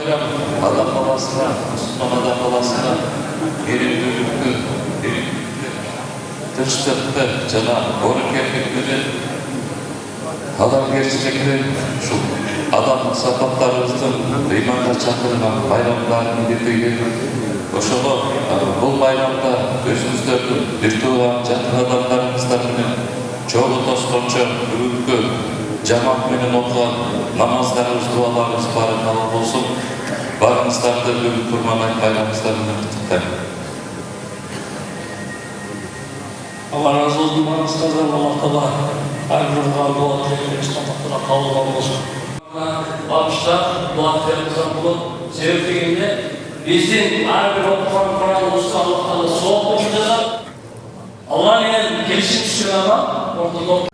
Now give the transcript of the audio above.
Adam balasına, Müslüman adam balasına erimlilikte, tırstırtı, cana, oruk erkekleri, адамгерчиликти şu adam sapatlarımыздın imanға çakырған bayрамдарын билдирген ошого бул байрамда өзүңүздөрдүн бир тууган жакын адамдарыңыздар менен чогуу тоскончо бүгүнкү жамаат менен окуган намаздарыбыз дуаларыбыз баракалуу болсун. Барыңыздарды бүгүн Курман байрамыңыздар менен куттуктайм. Allah razı olsun barınızlardan. Allah Teala her bir dua dilekleriniz kapatına kavuşan olsun. Bağışta dua dileklerimizden bulup sebep degende bizim her bir okuman Kur'an olsun Allah Teala soğuk olacak. Allah'ın gelişim istiyor ama ortada